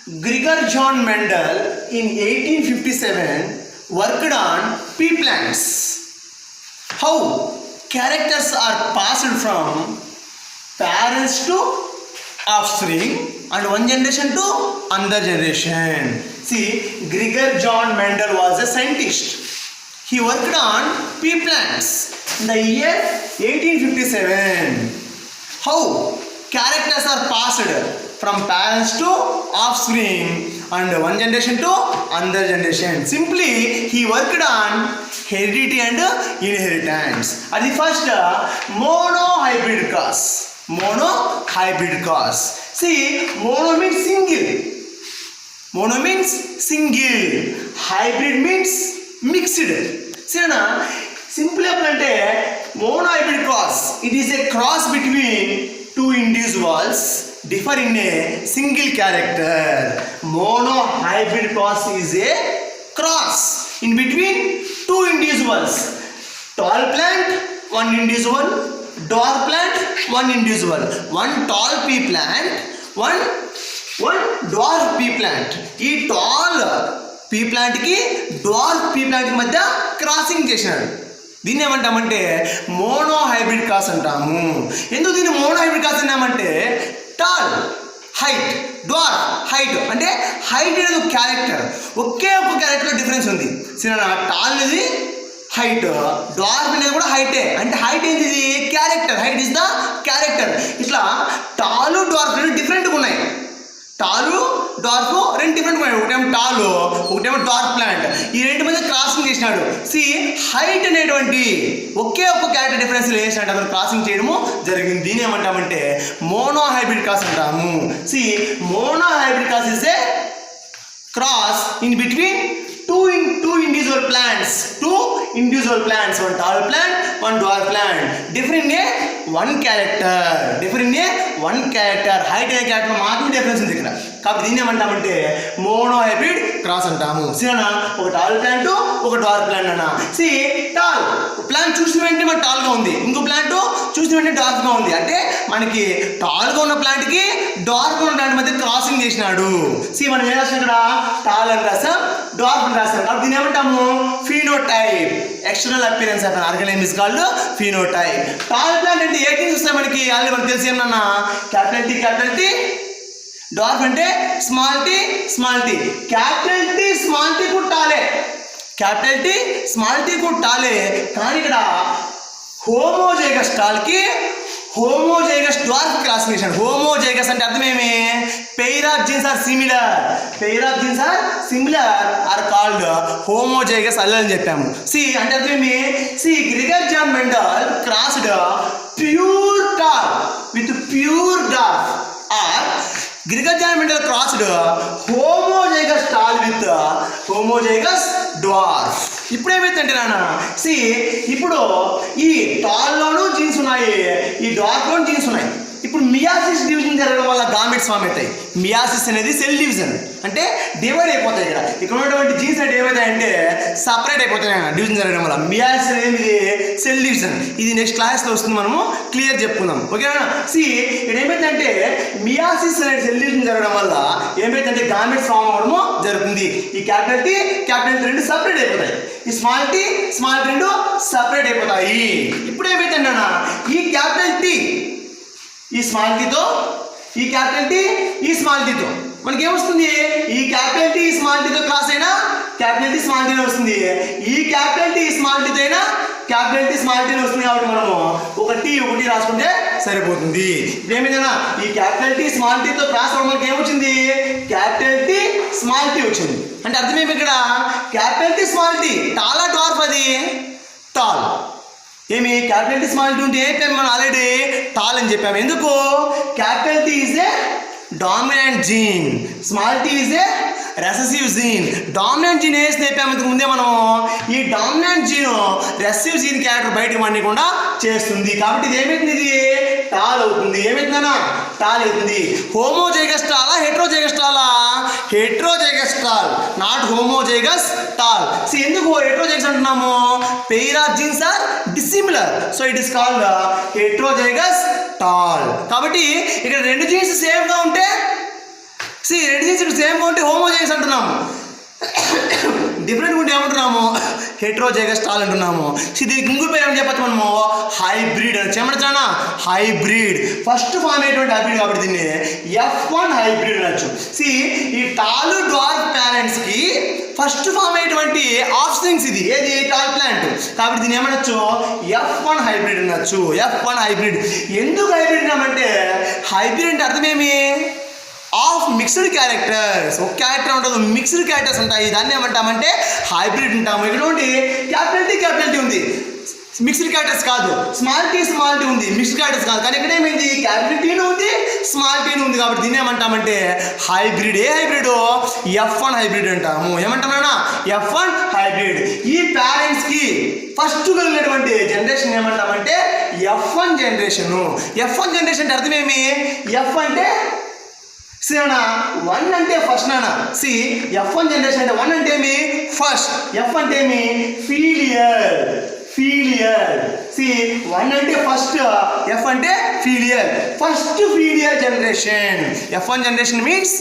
Gregor John Mendel in 1857 worked on pea plants. How characters are passed from parents to offspring and one generation to another generation. See, Gregor John Mendel was a scientist. He worked on pea plants in the year 1857. How characters are passed from parents to offspring and one generation to another generation. Simply, he worked on heredity and inheritance. At the first, monohybrid cross. Monohybrid cross. See, mono means single. Mono means single. Hybrid means mixed. See, na? Simply, monohybrid cross. It is a cross between two individuals differ in a single character. Monohybrid cross is a cross in between two individuals. Tall plant, one individual. Dwarf plant, one individual. One tall pea plant, one dwarf pea plant. ఈ tall pea plant కి dwarf pea plant కి మధ్య crossing చేసినాడు. దీన్ని ఏమంటామంటే monohybrid cross అంటాము. ఎందుకు దీన్ని మోనోహైబ్రిడ్ క్రాస్ అన్నామంటే టాల్ హైట్, డ్వార్ఫ్ హైట్. అంటే హైట్ అనేది ఒక క్యారెక్టర్, ఒకే ఒక క్యారెక్టర్లో డిఫరెన్స్ ఉంది. సినా టాల్ అనేది హైట్, డ్వార్ఫ్ అనేది కూడా హైటే. అంటే హైట్ ఏంటిది? Character. Height is the character. ఇట్లా టాలు డ్వార్ఫ్ రెండు డిఫరెంట్గా ఉన్నాయి. టాలు డార్ఫ్ రెండు డిఫరెంట్ ఉన్నాయి. ఒకటేమో టాలు, ఒకటేమో డార్క్ ప్లాంట్. ఈ రెండు మధ్య క్రాసింగ్ చేసినాడు. సి హైట్ అనేటువంటి ఒకే ఒక్క క్యారెక్టర్ డిఫరెన్స్ వేసినట్టు అతను క్రాసింగ్ చేయడము జరిగింది. దీని ఏమంటామంటే మోనోహైబ్రిడ్ క్రాస్ అంటాము. See monohybrid cross is a cross in between two individual plants. One tall plant, one dwarf plant. Different in one character. Height అనే క్యారెక్టర్ మాత్రమే డిఫరెన్స్ ఉంది ఇక్కడ. కాబట్టి దీన్ని ఏమంటామంటే మోనోహైబ్రిడ్ క్రాస్ అంటాము. సరేనా? ఒక టాల్ ప్లాంట్, ఒక డార్క్ ప్లాంట్ అన్న. సి టాల్ ప్లాంట్ చూసిన వెంటనే మన టాల్గా ఉంది, ఇంకో ప్లాంట్ చూసిన వెంటనే డార్క్గా ఉంది. అంటే మనకి టాల్గా ఉన్న ప్లాంట్కి డార్క్గా ఉన్న ప్లాంట్ మధ్య క్రాసింగ్ చేసినాడు. సి మనం ఏం రాసాం ఇక్కడ? టాల్ అని రాసాం, డార్క్ అని రాసాం. కాబట్టి దీన్ని ఏమంటాము? Phenotype. External appearance of organism is called phenotype. Tall plant అంటే ఏంటి చూస్తే మనకి ఆల్రెడీ మనకు తెలిసి ఏమన్నా క్యాపిటల్ టీ. డార్క్ అంటే small T. Capital T small T కూడా టాలే. కానీ ఇక్కడ హోమోజైగస్ టాల్కి హోమోజైగస్ డ్వార్ఫ్ క్రాసింగ్ చేశాడు. హోమోజైగస్ అంటే అర్థమేమి? Pair of genes are similar are called homozygous allele అని చెప్పాము. సి అంటే అర్థమేమి? సి Gregor John Mendel crossed pure tall with pure dwarf are Gregor John Mendel crossed homozygous tall with homozygous dwarf. ఇప్పుడు ఏమైందంటే నాన్న, సి ఇప్పుడు ఈ టాల్లోనూ జీన్స్ ఉన్నాయి, ఈ డార్క్లోనూ జీన్స్ ఉన్నాయి. ఇప్పుడు మియాసిస్ డివిజన్ జరగడం వల్ల గామెట్స్ ఫామ్ అవుతాయి. మియాసిస్ అనేది సెల్ డివిజన్, అంటే డివైడ్ అయిపోతాయి. ఇక్కడ ఉన్నటువంటి జీన్స్ అంటే ఏమవుతాయంటే సపరేట్ అయిపోతాయి డివిజన్ జరగడం వల్ల. మియాసిస్ అనేది సెల్ డివిజన్. ఇది నెక్స్ట్ క్లాస్లో వస్తుంది, మనము క్లియర్ చెప్పుకుందాం. ఓకేనా? సి ఇక్కడ ఏమైందంటే మియాసిస్ అనేది సెల్ డివిజన్ జరగడం వల్ల ఏమైందంటే గామెట్స్ ఫామ్ అవ్వడము జరుగుతుంది. ఈ క్యాపిటల్ టీ రెండు సపరేట్ అయిపోతాయి. ఈ స్మాల్ టీ రెండు సపరేట్ అయిపోతాయి. ఇప్పుడు ఏమైందంటే అన్న, ఈ క్యాపిటల్ టీ ఈ స్మాల్ టీతో, ఈ క్యాపిటల్ టీ ఈ స్మాల్ టీతో మనకి ఏమొస్తుంది? ఈ క్యాపిటల్ టీ స్మాల్ టీతో క్రాస్ అయినా క్యాపిటల్ టీ స్మాల్ టీనే వస్తుంది. ఈ క్యాపిటల్ టీ స్మాల్ టీతో అయినా క్యాపిటల్ టీ స్మాల్ టీనే వస్తుంది. కాబట్టి మనము ఒక టీ రాసుకుంటే సరిపోతుంది. ఇప్పుడు ఏమైందన్నా, ఈ క్యాపిటల్ టీ స్మాల్ టీతో క్రాస్ అవ్వడం మనకి ఏమొచ్చింది? క్యాపిటల్ టీ స్మాల్ టీ వచ్చింది. అంటే అర్థమేమి ఇక్కడ? క్యాపిటల్ టీ స్మాల్ టీ టాలా డ్వార్ఫ్? అది టాల్. ఏమి? క్యాపిటల్ టీ స్మాల్ టీ ఉంటే ఏ టైం మనం ఆల్రెడీ టాల్ అని చెప్పాము. ఎందుకు? Capital T is a dominant gene, small T is a recessive gene. Dominant gene వేసి చెప్పాము ఇంతకు ముందే మనం. ఈ dominant gene recessive gene character బయటకు పడకుండా చేస్తుంది. కాబట్టి ఇది ఏమైతుంది? ఇది టాల్ అవుతుంది. ఏమైతుందన్నా? టాల్ అవుతుంది. హోమోజైగస్ టాలా హెట్రోజైగస్ టాలా? Heterozygous tall, not homozygous tall. So ఎందుకు హెట్రోజైగస్ అంటున్నాము? Pair of genes are dissimilar, so it is called heterozygous tall. కాబట్టి ఇక్కడ రెండు జీన్స్ సేమ్ గా ఉంటే రెడ్యూస్ సేమ్ ఉంటే హోమోజైగస్ అంటున్నాము, డిఫరెంట్ ఉంటే ఏమంటున్నాము హెట్రోజైగస్ టాల్ అంటున్నాము. దీనికి ఇంకో పేరు ఏమని చెప్పచ్చు మనము హైబ్రిడ్ అని చెప్పమన్నా. హైబ్రిడ్ ఫస్ట్ ఫామ్ అయ్యేటువంటి హైబ్రిడ్ కాబట్టి దీన్ని F1 హైబ్రిడ్ అనొచ్చు. ఈ టాల్ డ్వార్ఫ్ పేరెంట్స్కి ఫస్ట్ ఫామ్ అయ్యేటువంటి ఆఫ్ స్ప్రింగ్స్ ఇది ఏది టాల్ ప్లాంట్ కాబట్టి దీన్ని ఏమనొచ్చు F1 హైబ్రిడ్ అనొచ్చు. F1 hybrid. ఎందుకు హైబ్రిడ్ అన్నామంటే హైబ్రిడ్ అంటే అర్థమేమి ఆఫ్ మిక్స్డ్ క్యారెక్టర్స్. ఒక క్యారెక్టర్ ఉంటుంది, మిక్స్డ్ క్యారెక్టర్స్ ఉంటాయి, దాన్ని ఏమంటామంటే హైబ్రిడ్ అంటాము. ఇక్కడ క్యాపిటల్ టీ ఉంది, మిక్స్డ్ క్యారెక్టర్స్ కాదు. స్మాల్ టీ ఉంది, మిక్స్డ్ క్యారెక్టర్స్ కాదు. కానీ ఇక్కడ ఏమైంది క్యాపిటల్ టీను ఉంది, స్మాల్ టీను ఉంది కాబట్టి దీన్ని ఏమంటామంటే హైబ్రిడ్. ఏ హైబ్రిడ్ F1 హైబ్రిడ్ అంటాము. ఏమంటామన్నా F1 హైబ్రిడ్. ఈ పేరెంట్స్కి ఫస్ట్ కలిగినటువంటి జనరేషన్ ఏమంటామంటే F1 జనరేషన్. F1 జనరేషన్ అంటే అర్థమేమి F అంటే అన్నా 1 అంటే ఫస్ట్ నాన్న. F1 జనరేషన్ అంటే 1 అంటే ఏమి ఫస్ట్, F అంటే ఏమి ఫీలియర్. 1 అంటే ఫస్ట్, F అంటే filial. First filial generation. F1 generation means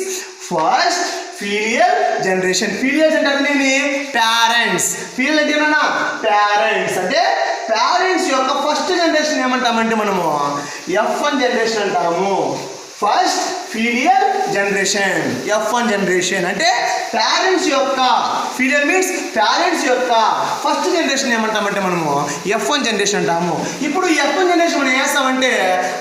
first filial generation. Filials అంటే అర్థమేమి పేరెంట్స్. ఫీలియర్ అంటే ఏమన్నా పేరెంట్స్ అంటే పేరెంట్స్ యొక్క ఫస్ట్ జనరేషన్ ఏమంటామంటే మనము F1 జనరేషన్ అంటాము. First filial generation F1 generation అంటే పేరెంట్స్ యొక్క ఫీలియర్ మీన్స్ పేరెంట్స్ యొక్క ఫస్ట్ జనరేషన్ ఏమంటామంటే మనము F1 జనరేషన్ అంటాము. ఇప్పుడు F1 జనరేషన్ మనం చేస్తామంటే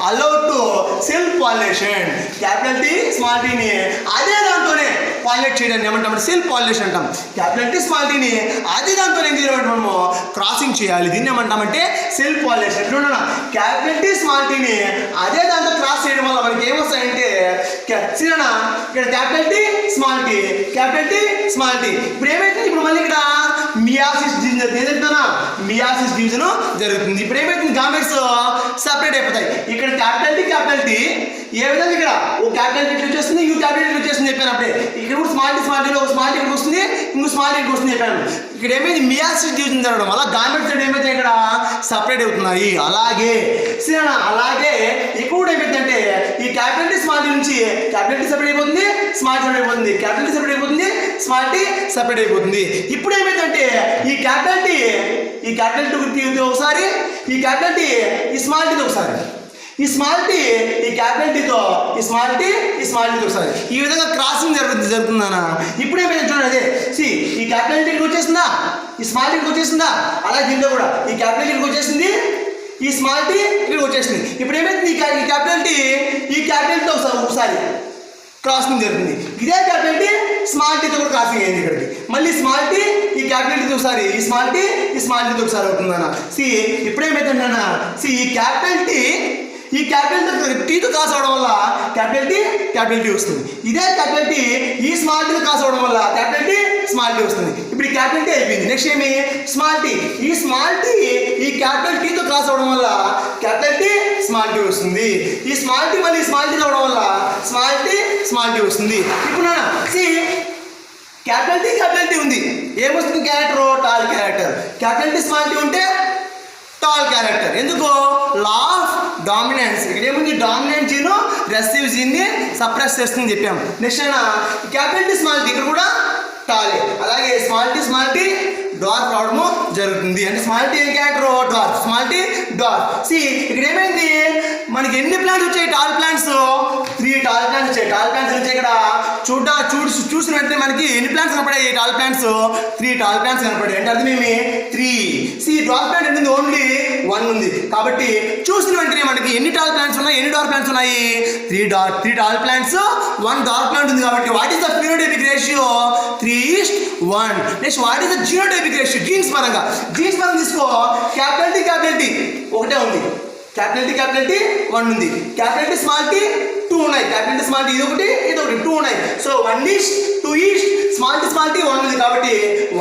allow to self pollination. Capital T small టీని అదే దాంతోనే పాలినేట్ చేయడానికి ఏమంటామంటే సెల్ఫ్ పాలినేషన్ అంటాం. క్యాపిటల్ టీ స్మాల్ టీని అదే దాంతో ఏం చేయాలంటే మనము క్రాసింగ్ చేయాలి, దీన్ని ఏమంటామంటే సెల్ఫ్ పాలినేషన్. ఎట్లా క్యాపిటల్ టీ స్మాల్ టీని అదే దాంతో క్రాస్ చేయడం వల్ల మనకి ఏమొస్తాయంటే ఇక్కడ capital T small T, capital T small T. ఇప్పుడు ఏమైతుంది ఇప్పుడు మళ్ళీ ఇక్కడ మియాసిస్ డివిజన్ ఏదైతుందా మియాసిస్ డివిజన్ జరుగుతుంది. ఇప్పుడు ఏమైతుంది గామెట్స్ సపరేట్ అయిపోతాయి. ఇక్కడ క్యాపిటల్ టీ ఏ విధంగా ఇక్కడ ఓ క్యాపిటల్ టీ వచ్చేస్తుంది, ఇంకో క్యాపిటల్ టీ వచ్చేస్తుంది చెప్పాను అప్పుడే. ఇక్కడ కూడా స్మాల్ టీలో ఒక స్మాల్ టీ ఇక్కడ వస్తుంది, ఇంకో స్మాల్ టీ ఇక్కడ వస్తుంది చెప్పాను. ఇక్కడ ఏమైంది మియాసిస్ డివిజన్ జరగడం వల్ల గామెట్స్ ఏమైతే ఇక్కడ సపరేట్ అవుతున్నాయి. అలాగే ఎక్కువ ఏమైందంటే ఈ క్యాపిటల్ టీ స్మాల్ టీ నుంచి క్యాపిటల్ టీ సపరేట్ అయిపోతుంది, స్మాల్ టీ సపరేట్ అయిపోతుంది, క్యాపిటల్ టీ సపరేట్ అయిపోతుంది, స్మాల్ టీ సపరేట్ అయిపోతుంది. ఇప్పుడు ఏమైందంటే ఈ క్యాపిటల్ టీ ఒకసారి, ఈ క్యాపిటల్ టీ ఈ స్మాల్ టీతో ఒకసారి, ఈ స్మాల్ టీ ఈ క్యాపిటల్ టీతో ఈ స్మాల్ టీ ఒకసారి ఈ విధంగా క్రాసింగ్ జరుగుతుందన్నా. ఇప్పుడు ఏమైంది చూడండి అదే ఈ క్యాపిటల్ టీకి వచ్చేసిందా, ఈ స్మాల్ టీకి వచ్చేసిందా, అలాగే దీంట్లో కూడా ఈ క్యాపిటల్ టీకి వచ్చేసింది, ఈ స్మాల్ టీ ఇక్కడికి వచ్చేసింది. ఇప్పుడు ఏమైంది ఈ క్యాపిటల్ టీతో ఒకసారి క్రాసింగ్ జరుగుతుంది. ఇదే క్యాపిటల్ టీ స్మాల్ టీతో కూడా క్రాసింగ్ అయింది ఇక్కడికి. మళ్ళీ స్మాల్ టీ ఈ క్యాపిటల్ టీతో ఒకసారి, ఈ స్మాల్ టీతో ఒకసారి అవుతుందన్న. ఇప్పుడు ఏమైతుందన్నా ఈ క్యాపిటల్ టీతో క్రాస్ అవడం వల్ల క్యాపిటల్ టీ వస్తుంది. ఇదే క్యాపిటల్ టీ ఈ స్మాల్ టీతో క్రాస్ అవడం వల్ల క్యాపిటల్ టీ స్మాల్ టీ వస్తుంది. ఇప్పుడు ఈ క్యాపిటల్ టీ అయిపోయింది. నెక్స్ట్ ఏమి స్మాల్ టీ, ఈ స్మాల్ టీ ఈ క్యాపిటల్ టీతో క్రాస్ అవడం వల్ల క్యాపిటల్ టీ స్మాల్ టీ వస్తుంది. ఈ స్మాల్ టీ మళ్ళీ స్మాల్ టీ అవడం వల్ల స్మాల్ టీ వస్తుంది. ఇప్పుడు క్యాపిటల్ టీ ఉంది, ఏమొస్తుంది character tall character. Capital T small T ఉంటే టాల్ క్యారెక్టర్. ఎందుకు లా ఆఫ్ డామినెన్స్. ఇక్కడ ఏముంది డామినెంట్ జీన్ రెసివ్ జీన్ని సప్రెస్ చేస్తుందని చెప్పాము. Next capital T small T ఇక్కడ కూడా టాలే. అలాగే స్మాల్ టీ డార్క్ రావడము జరుగుతుంది. అంటే small T character dwarf, small T dwarf. ఇక్కడ ఏమైంది మనకి ఎన్ని ప్లాంట్స్ వచ్చాయి టాల్ ప్లాంట్స్ 3 టాల్ ప్లాంట్స్ వచ్చాయి. టాల్ ప్లాంట్స్ వచ్చాయి ఇక్కడ చూసిన వెంటనే మనకి ఎన్ని ప్లాంట్స్ కనపడాయి టాల్ ప్లాంట్స్ 3 టాల్ ప్లాంట్స్ కనపడాయి. అంటే అర్థం ఏమి 3. డార్క్ ప్లాంట్ ఉంటుంది ఓన్లీ 1 ఉంది కాబట్టి చూసిన వెంటనే మనకి ఎన్ని టాల్ ప్లాంట్స్ ఉన్నాయి, ఎన్ని డార్క్ ప్లాంట్స్ ఉన్నాయి 3 టాల్ ప్లాంట్స్ 1 డార్క్ ప్లాంట్ ఉంది. కాబట్టి what is the phenotypic ratio 3:1. Next what is the genotypic ratio jeans పరంగా తీసుకో. క్యాపిటల్ టీ ఒకటే ఉంది, క్యాపిటల్ టీ 1 ఉంది, క్యాపిటల్ టీ స్మాల్ టీ 2 ఉన్నాయి, క్యాపిటల్ టీ స్మాల్ టీ ఇది ఒకటి 2 ఉన్నాయి. సో 1:2 స్మాల్ టీ 1 ఉంది కాబట్టి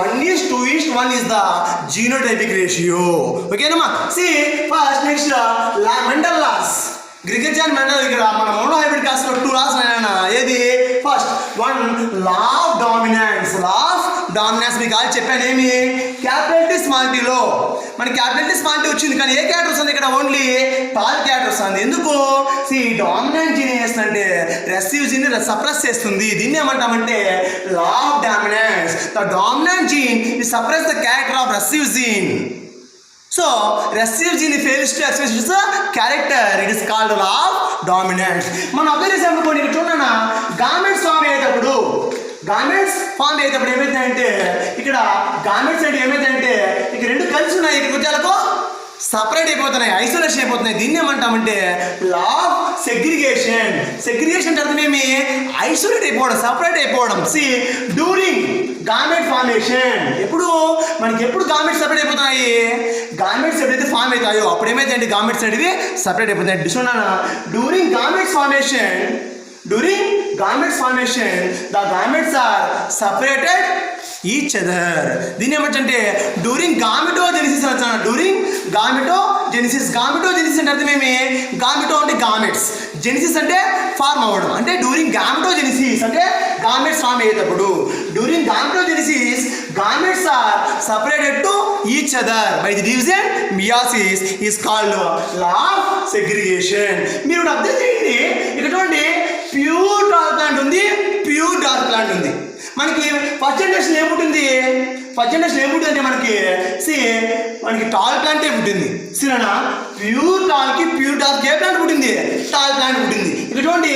1:2:1 is the genotypic ratio. ఓకేనమ్మా. First next Mendel laws. Gregor Johann Mendel ఇక్కడ మన మోనోహైబ్రిడ్ క్లాస్లో 2 లాస్ అయినా ఏది first 1 law of dominance. Dominance. మీకు ఆల్రెడీ చెప్పాను ఏమి, క్యాపిటల్ టీ స్మాల్ టీలో మనకి క్యాపిటల్ టీ స్మాల్ టీ వచ్చింది, కానీ ఏ క్యారెక్టర్ వస్తుంది ఇక్కడ, ఓన్లీ టాల్ క్యారెక్టర్ వస్తుంది. ఎందుకు, డామినెంట్ జీన్ ఏం చేస్తుందంటే రెసివ్ జీన్ సప్రెస్ చేస్తుంది. దీన్ని ఏమంటామంటే law of dominance. The dominant gene is suppress the character of recessive gene. So, receive gene fails to express its character. It is called law of dominance. మనం observe చేసామనుకోండి, ఇక్కడ చూడనా garments form అయ్యేటప్పుడు ఏమైందంటే ఇక్కడ గార్మెంట్స్ అంటే ఏమైందంటే ఇక రెండు కలిసి ఉన్నాయి, ఇక్కడ కొంచెంకు సపరేట్ అయిపోతున్నాయి, ఐసోలేషన్ అయిపోతున్నాయి. దీన్ని ఏమంటామంటే లా ఆఫ్ సెగ్రిగేషన్. సెగ్రిగేషన్ అంటే అర్థమేమి, ఐసోలేట్ అయిపోవడం, సపరేట్ అయిపోవడం. డ్యూరింగ్ గార్మెంట్ ఫార్మేషన్, ఎప్పుడు గార్మెంట్స్ సపరేట్ అయిపోతున్నాయి, గార్మెంట్స్ ఎప్పుడైతే ఫామ్ అవుతాయో అప్పుడు ఏమైతే గార్మెంట్స్ అనేవి సపరేట్ అయిపోతాయి. During garments formation the garments are separated each other. దీని ఏమంటే డ్యూరింగ్ గామెటోజెనిసిస్ అంటారు. డ్యూరింగ్ గామెటోజెనిసిస్ అంటే అర్థమేమి, గామెటో అంటే గామెట్స్, జెనిసిస్ అంటే ఫార్మ్ అవ్వడం. అంటే డ్యూరింగ్ గామెటోజెనిసిస్ అంటే గామెట్స్ ఫామ్ అయ్యేటప్పుడు, during gametogenesis gametes are separated to each other by the division meiosis is called law of segregation. మీరు అబ్జర్వ్ చేయండి, ఇక్కడ చూడండి ప్యూర్ టాల్ ప్లాంట్ ఉంది, ప్యూర్ డార్క్ ప్లాంట్ ఉంది. మనకి ఫస్ట్ జనరేషన్ ఏముంటుంది అంటే మనకి టాల్ ప్లాంటే పుట్టింది. సరేనా, ప్యూర్ టాల్కి ప్యూర్ డార్క్ ఏ ప్లాంట్ పుట్టింది, టాల్ ప్లాంట్ పుట్టింది. ఇక్కడ చూడండి,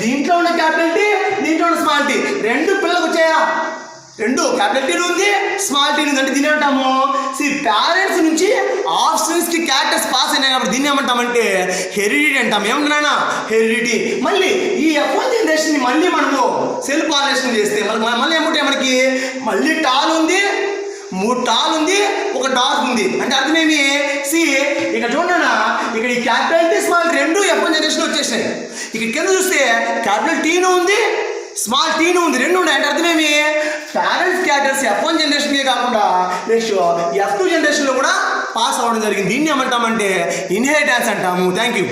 దీంట్లో ఉన్న క్యాపిటల్ టీ, దీంట్లో ఉన్న స్మాల్ టీ, రెండు పిల్లలకు వచ్చాయా, రెండు క్యాపిటల్ టీ ఉంది, స్మాల్ టీ ఉంది. అంటే దీని ఏమంటాము, పేరెంట్స్ నుంచి ఆప్షన్స్ కి క్యారెక్టర్స్ పాస్ అయినాయి కాబట్టి దీన్ని ఏమంటామంటే హెరిడిటీ అంటాం. ఏమంటున్నా, హెరిడిటీ. మళ్ళీ ఈ F1 జనరేషన్ మళ్ళీ మనము సెల్ పాలినేషన్ చేస్తే మళ్ళీ ఏమంటాయి, మనకి మళ్ళీ టాల్ ఉంది, 3 టాల్ ఉంది, ఒక డార్క్ ఉంది. అంటే అర్థమేమి, ఇక్కడ చూడనా, ఇక్కడ ఈ క్యాపిటల్ టీ స్మాల్ రెండు F1 జనరేషన్ వచ్చేసాయి. ఇక్కడ కింద చూస్తే క్యాపిటల్ టీను ఉంది, స్మాల్ టీను ఉంది, రెండు ఉన్నాయి. అంటే అర్థమేమి, పేరెంట్స్ క్యారెక్టర్స్ F1 జనరేషన్కే కాకుండా నెక్స్ట్ F2 జనరేషన్లో కూడా పాస్ అవ్వడం జరిగింది. దీన్ని ఏమంటామంటే ఇన్హెరిటెన్స్ అంటాము. Thank you.